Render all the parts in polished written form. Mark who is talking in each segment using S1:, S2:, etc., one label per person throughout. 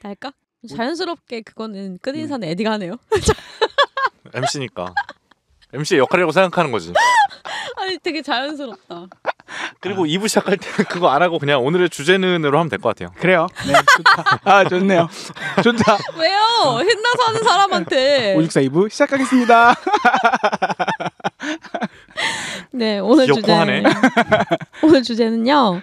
S1: 날까? 자연스럽게 그거는 끝인사는 에디가 하네요.
S2: MC니까. MC의 역할이라고 생각하는 거지.
S1: 아니 되게 자연스럽다.
S2: 그리고 2부 시작할 때는 그거 안 하고 그냥 오늘의 주제는으로 하면 될 것 같아요.
S3: 그래요. 네, 좋다. 아, 좋네요. 좋다.
S1: 왜요? 신나서 하는 사람한테.
S3: 564 2부 시작하겠습니다.
S1: 네, 오늘
S2: 귀엽고하네.
S1: 오늘 주제는요.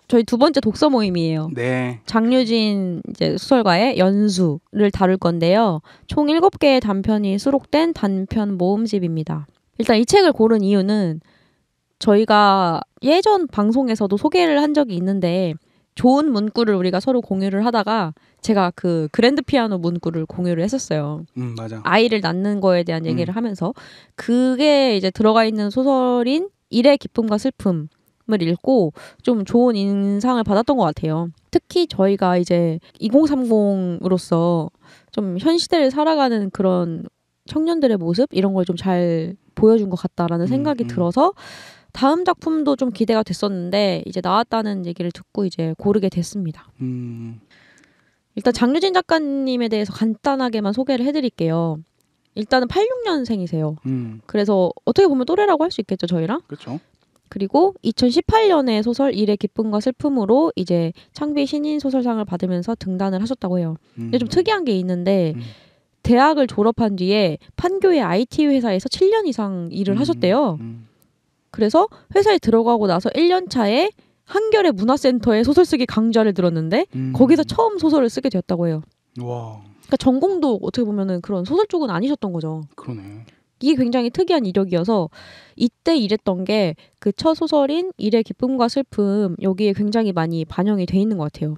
S1: 저희 두 번째 독서 모임이에요.
S3: 네.
S1: 장유진 이제 소설가의 연수를 다룰 건데요. 총 7개의 단편이 수록된 단편 모음집입니다. 일단 이 책을 고른 이유는 저희가 예전 방송에서도 소개를 한 적이 있는데 좋은 문구를 우리가 서로 공유를 하다가 제가 그 그랜드 피아노 문구를 공유를 했었어요.
S3: 맞아.
S1: 아이를 낳는 거에 대한 얘기를 하면서 그게 이제 들어가 있는 소설인 일의 기쁨과 슬픔을 읽고 좀 좋은 인상을 받았던 것 같아요. 특히 저희가 이제 2030으로서 좀 현 시대를 살아가는 그런 청년들의 모습 이런 걸 좀 잘 보여준 것 같다라는 생각이 들어서 다음 작품도 좀 기대가 됐었는데 이제 나왔다는 얘기를 듣고 이제 고르게 됐습니다. 일단 장유진 작가님에 대해서 간단하게만 소개를 해드릴게요. 일단은 86년생이세요. 그래서 어떻게 보면 또래라고 할 수 있겠죠, 저희랑?
S3: 그렇죠.
S1: 그리고 2018년에 소설 일의 기쁨과 슬픔으로 이제 창비 신인 소설상을 받으면서 등단을 하셨다고 해요. 근데 좀 특이한 게 있는데 대학을 졸업한 뒤에 판교의 IT 회사에서 7년 이상 일을 하셨대요. 그래서 회사에 들어가고 나서 1년 차에 한겨레 문화센터에 소설 쓰기 강좌를 들었는데 거기서 처음 소설을 쓰게 되었다고 해요.
S3: 와.
S1: 그러니까 전공도 어떻게 보면은 그런 소설 쪽은 아니셨던 거죠.
S3: 그러네.
S1: 이게 굉장히 특이한 이력이어서 이때 일했던 게 그 첫 소설인 일의 기쁨과 슬픔 여기에 굉장히 많이 반영이 돼 있는 것 같아요.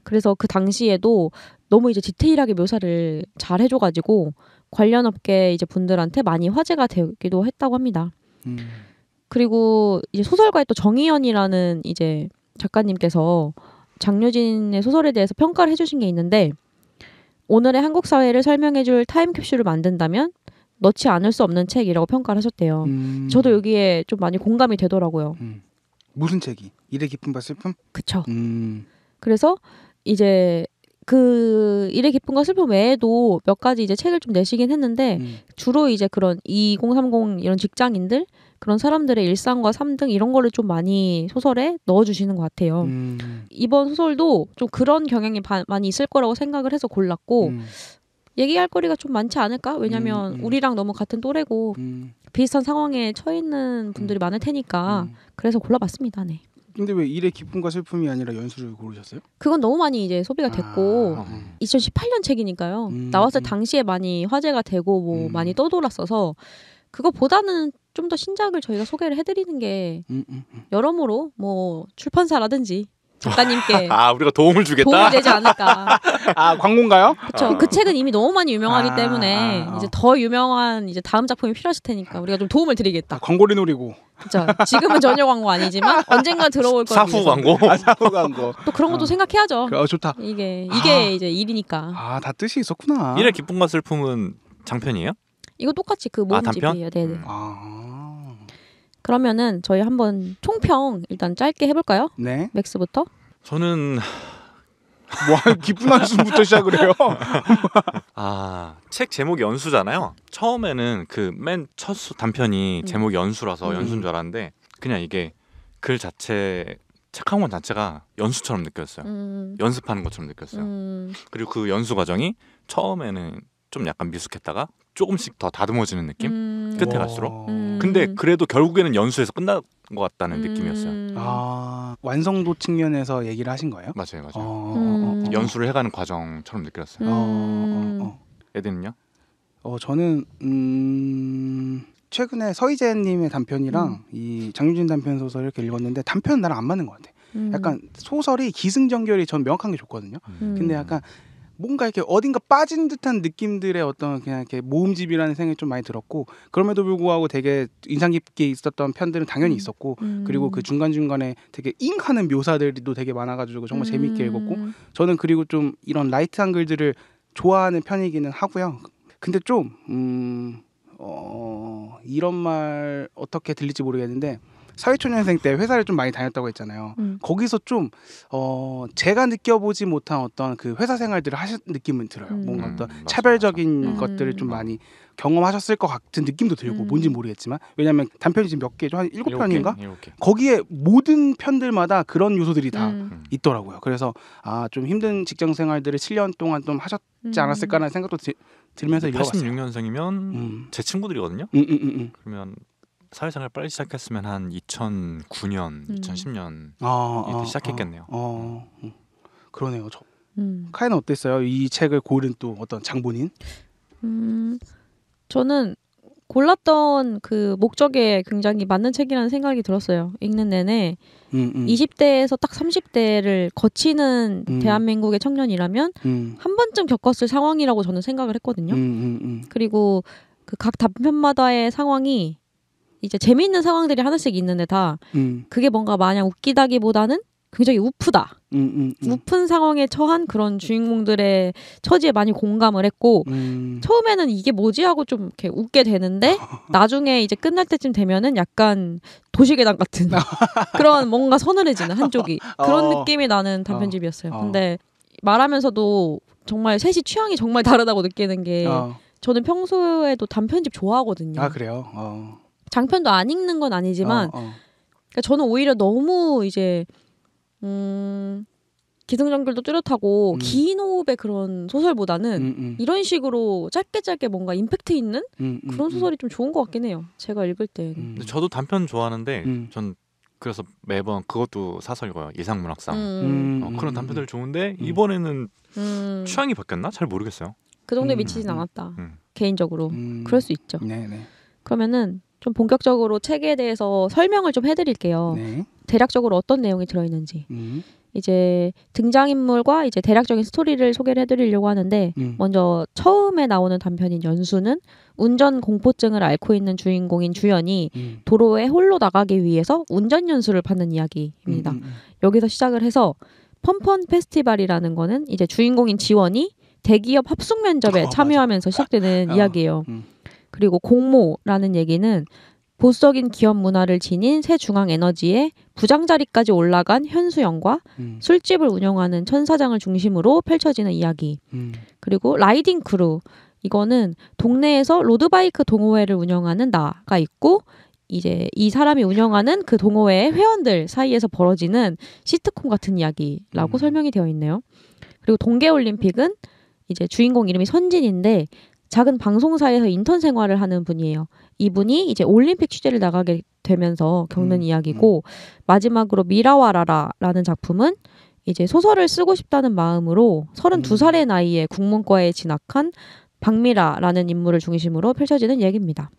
S1: 그래서 그 당시에도 너무 이제 디테일하게 묘사를 잘 해줘가지고 관련 업계 이제 분들한테 많이 화제가 되기도 했다고 합니다. 그리고 이제 소설가의 또 정희연이라는 이제 작가님께서 장유진의 소설에 대해서 평가를 해주신 게 있는데 오늘의 한국 사회를 설명해줄 타임캡슐을 만든다면 넣지 않을 수 없는 책이라고 평가를 하셨대요. 저도 여기에 좀 많이 공감이 되더라고요.
S3: 무슨 책이? 일의 기쁨과 슬픔?
S1: 그쵸. 그래서 이제 그 일의 기쁨과 슬픔 외에도 몇 가지 이제 책을 좀 내시긴 했는데 주로 이제 그런 2030 이런 직장인들 그런 사람들의 일상과 삶 등 이런 거를 좀 많이 소설에 넣어주시는 것 같아요. 이번 소설도 좀 그런 경향이 많이 있을 거라고 생각을 해서 골랐고 얘기할 거리가 좀 많지 않을까? 왜냐면 우리랑 너무 같은 또래고 비슷한 상황에 처해 있는 분들이 많을 테니까 그래서 골라봤습니다. 네.
S3: 근데 왜 일의 기쁨과 슬픔이 아니라 연수를 고르셨어요?
S1: 그건 너무 많이 이제 소비가 됐고 2018년 책이니까요. 나왔을 당시에 많이 화제가 되고 뭐 많이 떠돌았어서 그거보다는 좀 더 신작을 저희가 소개를 해드리는 게 여러모로 뭐 출판사라든지 작가님께
S2: 우리가 도움을 주겠다.
S1: 도움이 되지 않을까.
S3: 광고인가요?
S1: 그렇죠. 그 책은 이미 너무 많이 유명하기 때문에 이제 더 유명한 이제 다음 작품이 필요하실 테니까 우리가 좀 도움을 드리겠다.
S3: 광고를 노리고.
S1: 그렇죠. 지금은 전혀 광고 아니지만 언젠가 들어올 거예요.
S2: 사후 광고.
S3: 사후 광고.
S1: 또 그런 것도 생각해야죠.
S3: 좋다.
S1: 이게 이제 일이니까.
S3: 다 뜻이 있었구나.
S2: 일의 기쁨과 슬픔은 장편이에요?
S1: 이거 똑같이 그 모음집이에요. 네네. 그러면은 저희 한번 총평 일단 짧게 해볼까요?
S3: 네.
S1: 맥스부터.
S2: 저는
S3: 기쁜 한숨부터 시작을 해요.
S2: 책 제목이 연수잖아요. 처음에는 그 맨 첫 단편이 제목이 연수라서 연수인 줄 알았는데 그냥 이게 글 자체 책 한 권 자체가 연수처럼 느꼈어요. 연습하는 것처럼 느꼈어요. 그리고 그 연수 과정이 처음에는 좀 약간 미숙했다가 조금씩 더 다듬어지는 느낌? 끝에 갈수록. 근데 그래도 결국에는 연수에서 끝난 것 같다는 느낌이었어요.
S3: 완성도 측면에서 얘기를 하신 거예요?
S2: 맞아요. 연수를 해가는 과정처럼 느꼈어요. 에디는요?
S3: 저는 최근에 서희재님의 단편이랑 이 장유진 단편 소설 이렇게 읽었는데 단편은 나랑 안 맞는 것 같아. 약간 소설이 기승전결이 전 명확한 게 좋거든요. 근데 약간 뭔가 이렇게 어딘가 빠진 듯한 느낌들의 어떤 그냥 이렇게 모음집이라는 생각이 좀 많이 들었고 그럼에도 불구하고 되게 인상 깊게 있었던 편들은 당연히 있었고 그리고 그 중간중간에 되게 잉하는 묘사들도 되게 많아가지고 정말 재밌게 읽었고 저는 그리고 좀 이런 라이트한 글들을 좋아하는 편이기는 하고요. 근데 좀 이런 말 어떻게 들릴지 모르겠는데 사회초년생 때 회사를 좀 많이 다녔다고 했잖아요. 거기서 좀 제가 느껴보지 못한 어떤 그 회사 생활들을 하신 느낌은 들어요. 뭔가 어떤 차별적인 것들을 좀 많이 경험하셨을 것 같은 느낌도 들고 뭔지 모르겠지만 왜냐하면 단편이 지금 몇 개죠? 한 7편인가?
S2: 7개.
S3: 거기에 모든 편들마다 그런 요소들이 다 있더라고요. 그래서 좀 힘든 직장 생활들을 7년 동안 좀 하셨지 않았을까라는 생각도 들면서 읽어봤어요.
S2: 86년생이면 제 친구들이거든요. 그러면 사회생활 빨리 시작했으면 한 2009년, 2010년 이때 시작했겠네요.
S3: 그러네요. 카이는 어땠어요? 이 책을 고른 또 어떤 장본인?
S1: 저는 골랐던 그 목적에 굉장히 맞는 책이라는 생각이 들었어요. 읽는 내내 20대에서 딱 30대를 거치는 대한민국의 청년이라면 한 번쯤 겪었을 상황이라고 저는 생각을 했거든요. 그리고 그 각 단편마다의 상황이 이제 재미있는 상황들이 하나씩 있는데 다 그게 뭔가 마냥 웃기다기보다는 굉장히 우프다. 우픈 상황에 처한 그런 주인공들의 처지에 많이 공감을 했고 처음에는 이게 뭐지 하고 좀 이렇게 웃게 되는데 나중에 이제 끝날 때쯤 되면은 약간 도시괴담 같은 그런 뭔가 서늘해지는 한쪽이 그런 느낌이 나는 단편집이었어요. 근데 말하면서도 정말 셋이 취향이 정말 다르다고 느끼는 게 저는 평소에도 단편집 좋아하거든요.
S3: 아 그래요?
S1: 장편도 안 읽는 건 아니지만 그러니까 저는 오히려 너무 이제 기승전결도 뚜렷하고 긴 호흡의 그런 소설보다는 이런 식으로 짧게 뭔가 임팩트 있는 그런 소설이 좀 좋은 것 같긴 해요. 제가 읽을 때.
S2: 근데 저도 단편 좋아하는데 전 그래서 매번 그것도 사서 읽어요. 이상문학상. 그런 단편들 좋은데 이번에는 취향이 바뀌었나? 잘 모르겠어요.
S1: 그 정도에 미치진 않았다. 개인적으로. 그럴 수 있죠.
S3: 네네.
S1: 그러면은 좀 본격적으로 책에 대해서 설명을 좀 해드릴게요.
S3: 네.
S1: 대략적으로 어떤 내용이 들어있는지. 이제 등장인물과 이제 대략적인 스토리를 소개를 해드리려고 하는데 먼저 처음에 나오는 단편인 연수는 운전 공포증을 앓고 있는 주인공인 주연이 도로에 홀로 나가기 위해서 운전 연수를 받는 이야기입니다. 여기서 시작을 해서 펀펀 페스티벌이라는 거는 이제 주인공인 지원이 대기업 합숙 면접에 참여하면서 시작되는 이야기예요. 그리고 공모라는 얘기는 보수적인 기업 문화를 지닌 새중앙에너지의 부장 자리까지 올라간 현수영과 술집을 운영하는 천 사장을 중심으로 펼쳐지는 이야기. 그리고 라이딩 크루. 이거는 동네에서 로드바이크 동호회를 운영하는 나가 있고 이제 이 사람이 운영하는 그 동호회의 회원들 사이에서 벌어지는 시트콤 같은 이야기라고 설명이 되어 있네요. 그리고 동계올림픽은 이제 주인공 이름이 선진인데 작은 방송사에서 인턴 생활을 하는 분이에요. 이분이 이제 올림픽 취재를 나가게 되면서 겪는 이야기고 마지막으로 미라와라라라는 작품은 이제 소설을 쓰고 싶다는 마음으로 32살의 나이에 국문과에 진학한 박미라라는 인물을 중심으로 펼쳐지는 얘기입니다.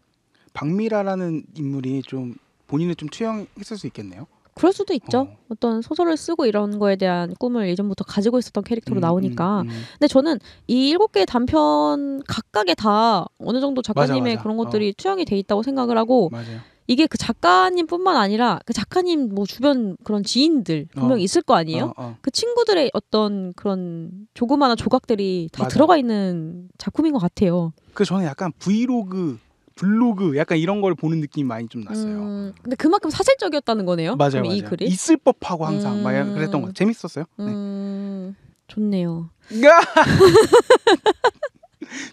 S3: 박미라라는 인물이 좀 본인을 좀 투영했을 수 있겠네요.
S1: 그럴 수도 있죠. 어떤 소설을 쓰고 이런 거에 대한 꿈을 예전부터 가지고 있었던 캐릭터로 나오니까. 근데 저는 이 7개의 단편 각각에 다 어느 정도 작가님의
S3: 맞아.
S1: 그런 것들이 투영이 돼 있다고 생각을 하고
S3: 맞아요.
S1: 이게 그 작가님뿐만 아니라 그 작가님 뭐 주변 그런 지인들 분명히 있을 거 아니에요? 그 친구들의 어떤 그런 조그마한 조각들이 다 들어가 있는 작품인 것 같아요.
S3: 그 저는 약간 브이로그 블로그 약간 이런 걸 보는 느낌이 많이 좀 났어요.
S1: 근데 그만큼 사실적이었다는 거네요.
S3: 맞아요.
S1: 이 글이
S3: 있을 법하고 항상 막 그랬던 거 재밌었어요.
S1: 좋네요.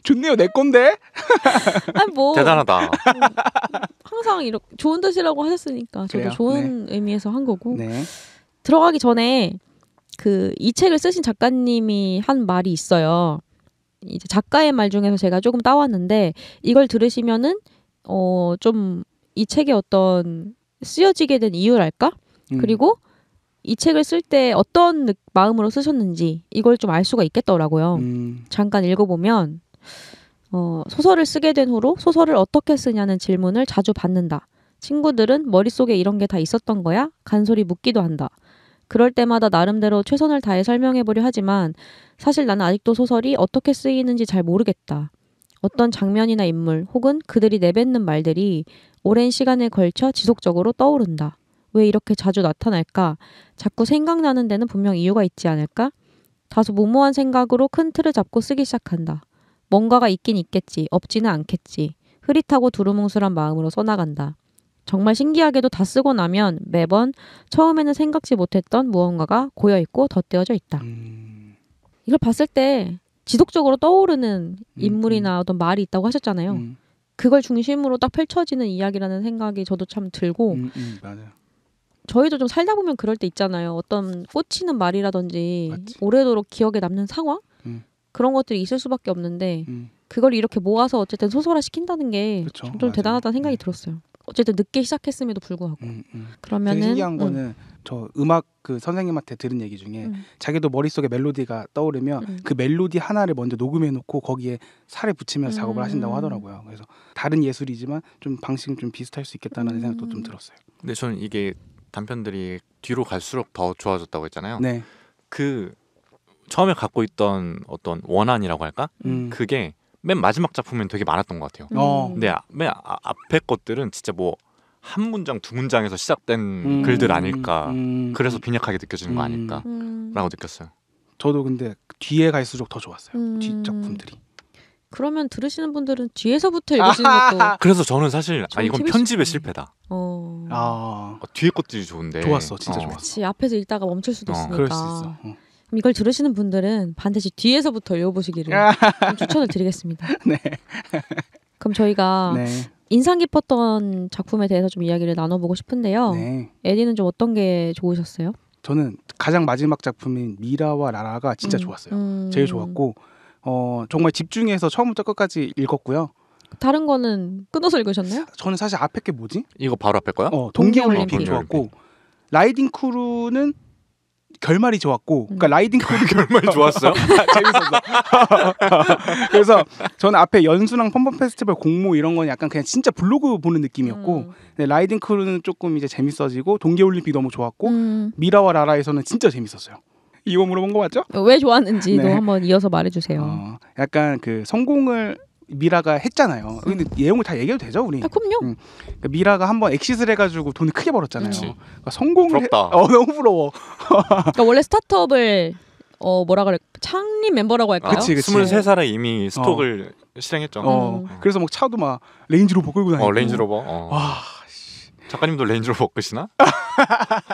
S3: 좋네요. 내 건데.
S1: 아니 뭐
S2: 대단하다.
S1: 항상 이렇게 좋은 뜻이라고 하셨으니까 저도
S3: 그래요?
S1: 좋은 의미에서 한 거고.
S3: 네.
S1: 들어가기 전에 그 이 책을 쓰신 작가님이 한 말이 있어요. 이제 작가의 말 중에서 제가 조금 따왔는데 이걸 들으시면은 좀 이 책의 어떤 쓰여지게 된 이유랄까? 그리고 이 책을 쓸 때 어떤 마음으로 쓰셨는지 이걸 좀 알 수가 있겠더라고요. 잠깐 읽어보면 소설을 쓰게 된 후로 소설을 어떻게 쓰냐는 질문을 자주 받는다. 친구들은 머릿속에 이런 게 다 있었던 거야? 간소리 묻기도 한다. 그럴 때마다 나름대로 최선을 다해 설명해보려 하지만 사실 나는 아직도 소설이 어떻게 쓰이는지 잘 모르겠다. 어떤 장면이나 인물 혹은 그들이 내뱉는 말들이 오랜 시간에 걸쳐 지속적으로 떠오른다. 왜 이렇게 자주 나타날까? 자꾸 생각나는 데는 분명 이유가 있지 않을까? 다소 무모한 생각으로 큰 틀을 잡고 쓰기 시작한다. 뭔가가 있긴 있겠지. 없지는 않겠지. 흐릿하고 두루뭉술한 마음으로 써나간다. 정말 신기하게도 다 쓰고 나면 매번 처음에는 생각지 못했던 무언가가 고여있고 덧대어져 있다. 이걸 봤을 때 지속적으로 떠오르는 인물이나 어떤 말이 있다고 하셨잖아요. 그걸 중심으로 딱 펼쳐지는 이야기라는 생각이 저도 참 들고
S3: 맞아요.
S1: 저희도 좀 살다 보면 그럴 때 있잖아요. 어떤 꽂히는 말이라든지
S3: 맞지.
S1: 오래도록 기억에 남는 상황? 그런 것들이 있을 수밖에 없는데 그걸 이렇게 모아서 어쨌든 소설화 시킨다는 게 좀 대단하다는 생각이 들었어요. 어쨌든 늦게 시작했음에도 불구하고. 그러면은
S3: 되게 신기한 거는 저 음악 그 선생님한테 들은 얘기 중에 자기도 머릿속에 멜로디가 떠오르면 그 멜로디 하나를 먼저 녹음해놓고 거기에 살을 붙이면서 작업을 하신다고 하더라고요. 그래서 다른 예술이지만 좀 방식은 좀 비슷할 수 있겠다는 생각도 좀 들었어요.
S2: 근데 저는 이게 단편들이 뒤로 갈수록 더 좋아졌다고 했잖아요.
S3: 네.
S2: 그 처음에 갖고 있던 어떤 원한이라고 할까? 그게 맨 마지막 작품엔 되게 많았던 것 같아요. 근데 맨 앞에 것들은 진짜 뭐 한 문장 두 문장에서 시작된 글들 아닐까. 그래서 빈약하게 느껴지는 거 아닐까라고 느꼈어요.
S3: 저도 근데 뒤에 갈수록 더 좋았어요. 뒤 작품들이.
S1: 그러면 들으시는 분들은 뒤에서부터 읽으시는 것도.
S2: 그래서 저는 사실 이건 편집의 실패다. 뒤에 것들이 좋은데.
S3: 좋았어, 진짜 좋았어.
S1: 그치, 앞에서 읽다가 멈출 수도 있으니까.
S3: 그럴 수 있어.
S1: 이걸 들으시는 분들은 반드시 뒤에서부터 읽어보시기를 좀 추천을 드리겠습니다.
S3: 네.
S1: 그럼 저희가
S3: 네.
S1: 인상 깊었던 작품에 대해서 좀 이야기를 나눠보고 싶은데요.
S3: 네.
S1: 에디는 좀 어떤 게 좋으셨어요?
S3: 저는 가장 마지막 작품인 미라와 라라가 진짜 좋았어요. 제일 좋았고 정말 집중해서 처음부터 끝까지 읽었고요.
S1: 다른 거는 끊어서 읽으셨나요?
S3: 저는 사실 앞에 게 뭐지?
S2: 이거 바로 앞에 거요?
S3: 동계올림픽 좋았고 라이딩 크루는 결말이 좋았고 그러니까 라이딩 크루
S2: 결말이 좋았어요?
S3: 재밌었어. 그래서 저는 앞에 연수랑 펌펌 페스티벌 공모 이런 건 약간 그냥 진짜 블로그 보는 느낌이었고 근데 라이딩 크루는 조금 이제 재밌어지고 동계올림픽 너무 좋았고 미라와 라라에서는 진짜 재밌었어요. 이거 물어본 거 맞죠?
S1: 왜 좋았는지도
S3: 네.
S1: 한번 이어서 말해주세요.
S3: 약간 그 성공을 미라가 했잖아요. 근데 내용을 다 얘기해도 되죠, 우리?
S1: 그럼요.
S3: 미라가 한번 엑시트를 해가지고 돈을 크게 벌었잖아요. 그러니까 성공을
S2: 부럽다.
S3: 너무 부러워.
S1: 그러니까 원래 스타트업을 뭐라 그래 창립 멤버라고 할까요?
S3: 그치.
S2: 23살에 이미 스톡을 실행했죠.
S3: 그래서 막 차도 막 레인지로버 끌고 다니고.
S2: 레인지로버.
S3: 와,
S2: 작가님도 레인지로버 끄시나?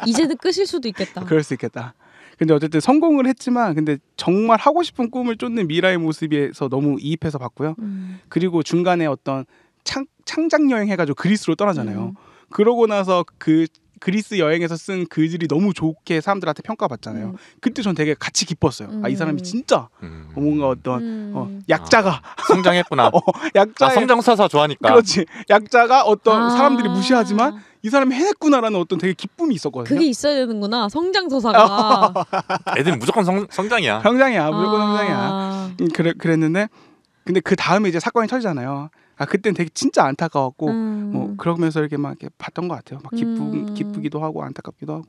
S1: 이제는 끄실 수도 있겠다.
S3: 그럴 수 있겠다. 근데 어쨌든 성공을 했지만 근데 정말 하고 싶은 꿈을 쫓는 미라의 모습에서 너무 이입해서 봤고요. 그리고 중간에 어떤 창작 여행 해가지고 그리스로 떠나잖아요. 그러고 나서 그 그리스 여행에서 쓴 글들이 너무 좋게 사람들한테 평가받잖아요. 그때 전 되게 같이 기뻤어요. 이 사람이 진짜 뭔가 어떤 약자가
S2: 성장했구나.
S3: 약자의
S2: 성장사사 좋아하니까.
S3: 그렇지. 약자가 어떤 사람들이 무시하지만 이 사람이 해냈구나라는 어떤 되게 기쁨이 있었거든요.
S1: 그게 있어야 되는구나. 성장서사가.
S2: 애들은 무조건 성장이야.
S3: 성장이야. 무조건 성장이야. 그랬는데 근데 그 다음에 이제 사건이 터지잖아요. 그땐 되게 진짜 안타까웠고 뭐 그러면서 이렇게 막 이렇게 봤던 것 같아요. 막 기쁘기도 하고 안타깝기도 하고.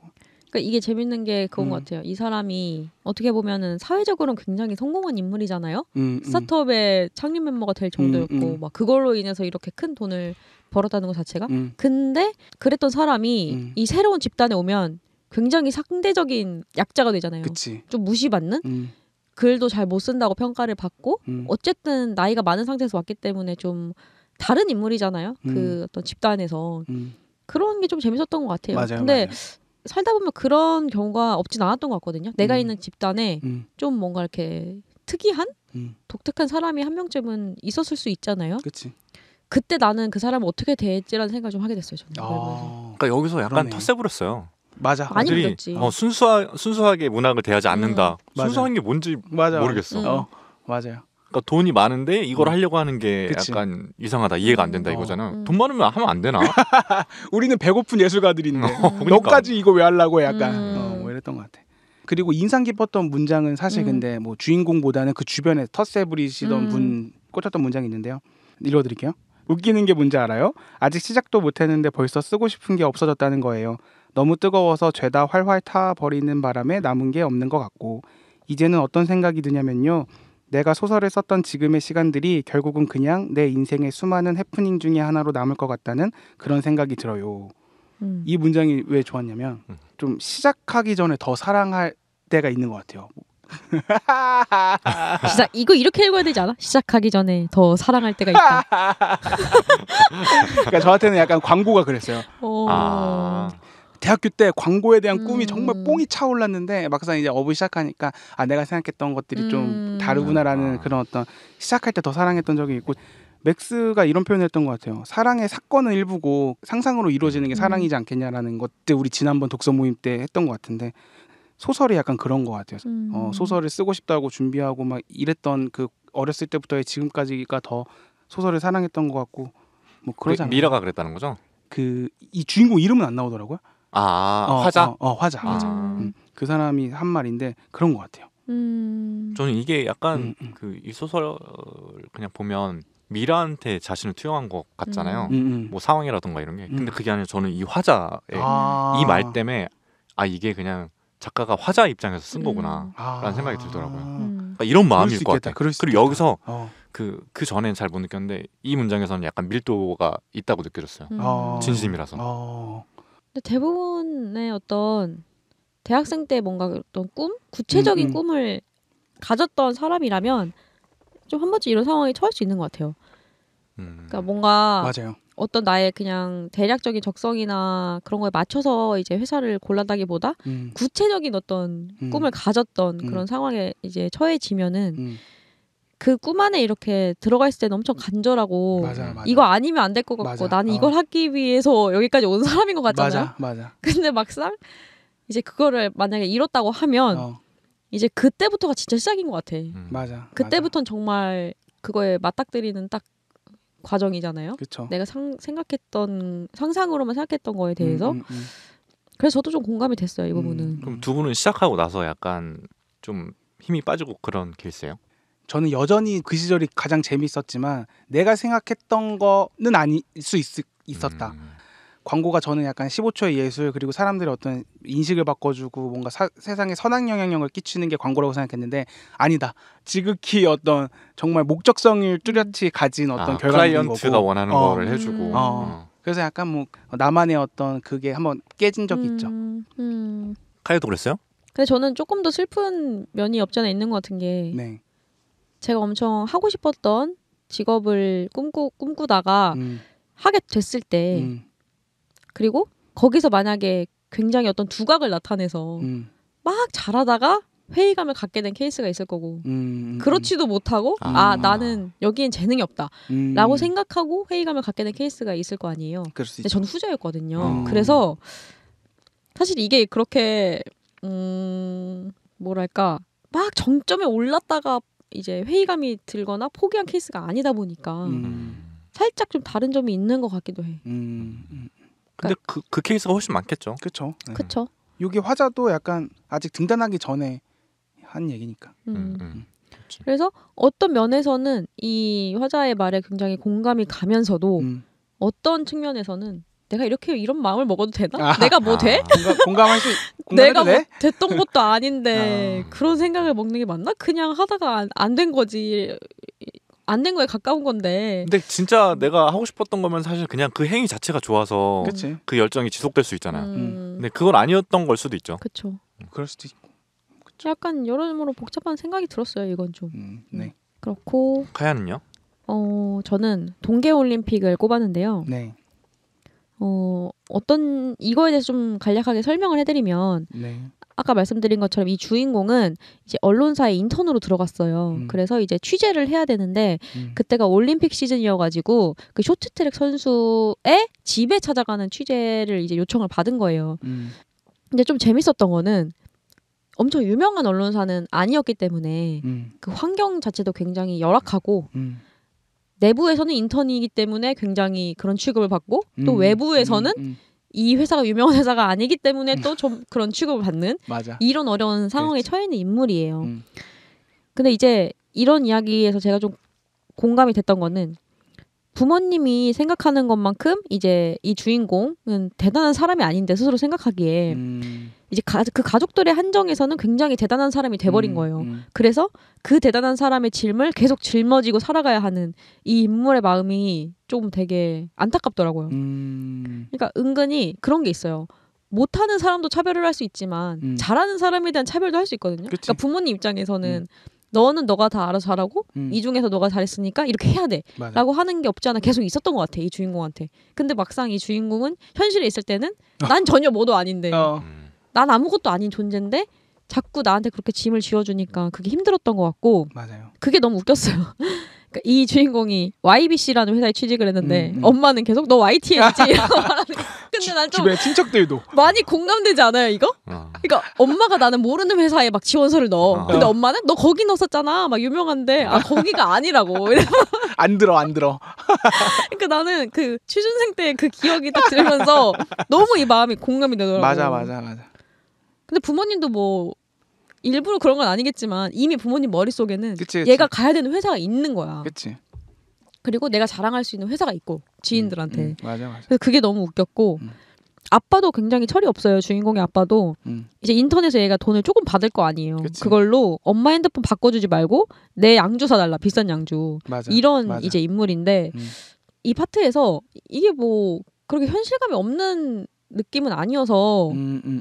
S1: 그러니까 이게 재밌는 게 그건 것 같아요. 이 사람이 어떻게 보면은 사회적으로는 굉장히 성공한 인물이잖아요. 스타트업의 창립 멤버가 될 정도였고 막 그걸로 인해서 이렇게 큰 돈을 벌었다는 것 자체가. 근데 그랬던 사람이 이 새로운 집단에 오면 굉장히 상대적인 약자가 되잖아요.
S3: 그치.
S1: 좀 무시받는. 글도 잘 못 쓴다고 평가를 받고 어쨌든 나이가 많은 상태에서 왔기 때문에 좀 다른 인물이잖아요. 그 어떤 집단에서 그런 게 좀 재밌었던 것 같아요.
S3: 맞아요,
S1: 근데
S3: 맞아요.
S1: 살다 보면 그런 경우가 없진 않았던 것 같거든요. 내가 있는 집단에 좀 뭔가 이렇게 특이한 독특한 사람이 한 명쯤은 있었을 수 있잖아요.
S3: 그치.
S1: 그때 나는 그 사람을 어떻게 대했지라는 생각을 좀 하게 됐어요. 저는.
S2: 그러니까 여기서 약간
S3: 그러네.
S2: 텃세 부렸어요.
S3: 맞아.
S1: 많이
S2: 애들이
S1: 부렸지.
S2: 순수하게 문학을 대하지 않는다.
S3: 맞아.
S2: 순수한 게 뭔지
S3: 맞아.
S2: 모르겠어.
S3: 맞아요.
S2: 그러니까 돈이 많은데 이걸 하려고 하는 게
S3: 그치.
S2: 약간 이상하다. 이해가 안 된다 이거잖아. 돈 많으면 하면 안 되나?
S3: 우리는 배고픈 예술가들인데
S2: 그러니까.
S3: 너까지 이거 왜 하려고 해? 약간 뭐 이랬던 것 같아. 그리고 인상 깊었던 문장은 사실 근데 뭐 주인공보다는 그 주변에 텃세 부리시던 분 꽂혔던 문장이 있는데요. 읽어드릴게요. 웃기는 게 뭔지 알아요? 아직 시작도 못했는데 벌써 쓰고 싶은 게 없어졌다는 거예요. 너무 뜨거워서 죄다 활활 타버리는 바람에 남은 게 없는 것 같고 이제는 어떤 생각이 드냐면요. 내가 소설을 썼던 지금의 시간들이 결국은 그냥 내 인생의 수많은 해프닝 중에 하나로 남을 것 같다는 그런 생각이 들어요. 이 문장이 왜 좋았냐면 좀 시작하기 전에 더 사랑할 때가 있는 것 같아요.
S1: 이거 이렇게 읽어야 되지 않아? 시작하기 전에 더 사랑할 때가 있다.
S3: 그러니까 저한테는 약간 광고가 그랬어요. 대학교 때 광고에 대한 꿈이 정말 뽕이 차올랐는데 막상 이제 업을 시작하니까 내가 생각했던 것들이 좀 다르구나라는 그런 어떤 시작할 때 더 사랑했던 적이 있고 맥스가 이런 표현을 했던 것 같아요. 사랑의 사건은 일부고 상상으로 이루어지는 게 사랑이지 않겠냐라는 것들 우리 지난번 독서 모임 때 했던 것 같은데 소설이 약간 그런 것 같아요. 소설을 쓰고 싶다고 준비하고 막 이랬던 그 어렸을 때부터 지금까지가 더 소설을 사랑했던 것 같고 뭐 그러잖아요.
S2: 미라가 그랬다는 거죠?
S3: 이 주인공 이름은 안 나오더라고요.
S2: 화자?
S3: 화자. 그 사람이 한 말인데 그런 것 같아요.
S2: 저는 이게 약간 이 소설 그냥 보면 미라한테 자신을 투영한 것 같잖아요. 뭐 상황이라던가 이런 게. 근데 그게 아니라 저는 이 화자의 이 말 때문에 이게 그냥 작가가 화자 입장에서 쓴 거구나 라는 생각이 들더라고요. 그러니까 이런 마음일 것 같아요. 그리고 여기서 그 전에는 잘 못 느꼈는데 이 문장에서는 약간 밀도가 있다고 느껴졌어요. 진심이라서.
S1: 근데 대부분의 어떤 대학생 때 뭔가 어떤 구체적인 꿈을 가졌던 사람이라면 좀 한 번쯤 이런 상황에 처할 수 있는 것 같아요. 그러니까 뭔가
S3: 맞아요.
S1: 어떤 나의 그냥 대략적인 적성이나 그런 거에 맞춰서 이제 회사를 골랐다기보다 구체적인 어떤 꿈을 가졌던 그런 상황에 이제 처해지면은 그 꿈 안에 이렇게 들어가 있을 때는 엄청 간절하고
S3: 맞아.
S1: 이거 아니면 안 될 것 같고 나는 이걸 하기 위해서 여기까지 온 사람인 것 같잖아요.
S3: 맞아.
S1: 근데 막상 이제 그거를 만약에 이뤘다고 하면 이제 그때부터가 진짜 시작인 것 같아.
S3: 맞아.
S1: 그때부터는 정말 그거에 맞닥뜨리는 딱 과정이잖아요.
S3: 그쵸.
S1: 내가 생각했던 상상으로만 생각했던 거에 대해서. 그래서 저도 좀 공감이 됐어요, 이 부분은.
S2: 그럼 두 분은 시작하고 나서 약간 좀 힘이 빠지고 그런 케이스예요?
S3: 저는 여전히 그 시절이 가장 재밌었지만 내가 생각했던 거는 아닐 수 있었다. 광고가 저는 약간 15초의 예술 그리고 사람들의 어떤 인식을 바꿔주고 뭔가 세상에 선한 영향력을 끼치는 게 광고라고 생각했는데 아니다. 지극히 어떤 정말 목적성을 뚜렷이 가진 어떤 결과물인 거고
S2: 클라이언트가 원하는 거를 해주고
S3: 그래서 약간 뭐 나만의 어떤 그게 한번 깨진 적이 있죠.
S2: 카이도 그랬어요?
S1: 근데 저는 조금 더 슬픈 면이 없지 않아 있는 것 같은 게 제가 엄청 하고 싶었던 직업을 꿈꾸다가 하게 됐을 때 그리고 거기서 만약에 굉장히 어떤 두각을 나타내서 막 잘하다가 회의감을 갖게 된 케이스가 있을 거고 그렇지도 못하고 나는 여기엔 재능이 없다 라고 생각하고 회의감을 갖게 된 케이스가 있을 거 아니에요. 근데 전 후자였거든요. 그래서 사실 이게 그렇게 뭐랄까 막 정점에 올랐다가 이제 회의감이 들거나 포기한 케이스가 아니다 보니까 살짝 좀 다른 점이 있는 것 같기도 해.
S2: 근데 그 케이스가 훨씬 많겠죠.
S3: 그렇죠.
S1: 그렇죠.
S3: 여기 화자도 약간 아직 등단하기 전에 한 얘기니까.
S1: 그래서 어떤 면에서는 이 화자의 말에 굉장히 공감이 가면서도 어떤 측면에서는 내가 이렇게 이런 마음을 먹어도 되나? 내가 뭐 돼?
S3: 공감할 수
S1: 내가 뭐
S3: 돼?
S1: 됐던 것도 아닌데 그런 생각을 먹는 게 맞나? 그냥 하다가 안 된 거지. 안 된 거에 가까운 건데.
S2: 근데 진짜 내가 하고 싶었던 거면 사실 그냥 그 행위 자체가 좋아서
S3: 그치.
S2: 그 열정이 지속될 수 있잖아요. 근데 그건 아니었던 걸 수도 있죠.
S1: 그렇죠.
S3: 그럴 수도 있고.
S1: 그쵸. 약간 여러모로 복잡한 생각이 들었어요. 이건 좀.
S3: 네.
S1: 그렇고.
S2: 카야는요?
S1: 저는 동계올림픽을 꼽았는데요.
S3: 네.
S1: 어떤 이거에 대해서 좀 간략하게 설명을 해드리면 아까 말씀드린 것처럼 이 주인공은 이제 언론사에 인턴으로 들어갔어요. 그래서 이제 취재를 해야 되는데 그때가 올림픽 시즌이어가지고 그 쇼트트랙 선수의 집에 찾아가는 취재를 이제 요청을 받은 거예요. 근데 좀 재밌었던 거는 엄청 유명한 언론사는 아니었기 때문에 그 환경 자체도 굉장히 열악하고 내부에서는 인턴이기 때문에 굉장히 그런 취급을 받고 또 외부에서는 이 회사가 유명한 회사가 아니기 때문에 또 좀 그런 취급을 받는
S3: 맞아.
S1: 이런 어려운 상황에 처해 있는 인물이에요. 근데 이제 이런 이야기에서 제가 좀 공감이 됐던 거는 부모님이 생각하는 것만큼 이제 이 주인공은 대단한 사람이 아닌데 스스로 생각하기에 이제 그 가족들의 한정에서는 굉장히 대단한 사람이 돼버린 거예요. 그래서 그 대단한 사람의 짐을 계속 짊어지고 살아가야 하는 이 인물의 마음이 좀 되게 안타깝더라고요. 그러니까 은근히 그런 게 있어요. 못하는 사람도 차별을 할 수 있지만 잘하는 사람에 대한 차별도 할 수 있거든요.
S3: 그치.
S1: 그러니까 부모님 입장에서는 너는 너가 다 알아서 잘하고 이 중에서 너가 잘했으니까 이렇게 해야 돼
S3: 맞아.
S1: 라고 하는 게 없지 않아 계속 있었던 것 같아 이 주인공한테. 근데 막상 이 주인공은 현실에 있을 때는 난 전혀 뭐도 아닌데 난 아무것도 아닌 존재인데 자꾸 나한테 그렇게 짐을 지어주니까 그게 힘들었던 것 같고
S3: 맞아요.
S1: 그게 너무 웃겼어요. 그러니까 이 주인공이 YBC라는 회사에 취직을 했는데 엄마는 계속 너 YTN이지 이라고 말하는 거야. 근데 난 좀
S3: 집에 친척들도
S1: 많이 공감되지 않아요 이거? 그러니까 엄마가 나는 모르는 회사에 막 지원서를 넣어. 근데 엄마는 너 거기 넣었었잖아 막 유명한데 아 거기가 아니라고.
S3: 안 들어.
S1: 그러니까 나는 그 취준생 때 그 기억이 딱 들면서 너무 이 마음이 공감이 되더라고.
S3: 맞아.
S1: 근데 부모님도 뭐 일부러 그런 건 아니겠지만 이미 부모님 머릿속에는
S3: 그치.
S1: 얘가 가야 되는 회사가 있는 거야.
S3: 그치.
S1: 그리고 내가 자랑할 수 있는 회사가 있고 지인들한테.
S3: 맞아.
S1: 그래서 그게 너무 웃겼고 아빠도 굉장히 철이 없어요. 주인공의 아빠도 이제 인터넷에 얘가 돈을 조금 받을 거 아니에요.
S3: 그치.
S1: 그걸로 엄마 핸드폰 바꿔주지 말고 내 양주 사달라. 비싼 양주.
S3: 맞아.
S1: 이런 이제 인물인데 이 파트에서 이게 뭐 그렇게 현실감이 없는 느낌은 아니어서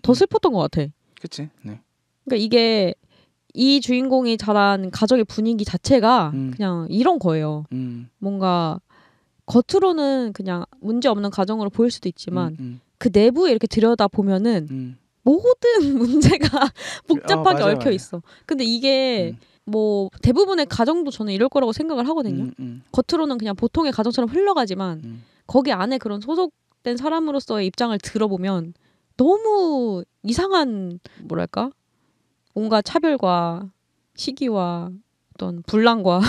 S1: 더 슬펐던 것 같아.
S3: 그치. 네.
S1: 그러니까 이게 이 주인공이 자란 가족의 분위기 자체가 그냥 이런 거예요. 뭔가 겉으로는 그냥 문제 없는 가정으로 보일 수도 있지만 그 내부에 이렇게 들여다 보면은 모든 문제가 복잡하게
S3: 맞아요,
S1: 얽혀 있어. 근데 이게 뭐 대부분의 가정도 저는 이럴 거라고 생각을 하거든요. 겉으로는 그냥 보통의 가정처럼 흘러가지만 거기 안에 그런 소속된 사람으로서의 입장을 들어보면 너무 이상한 뭐랄까? 뭔가 차별과 시기와 어떤 분란과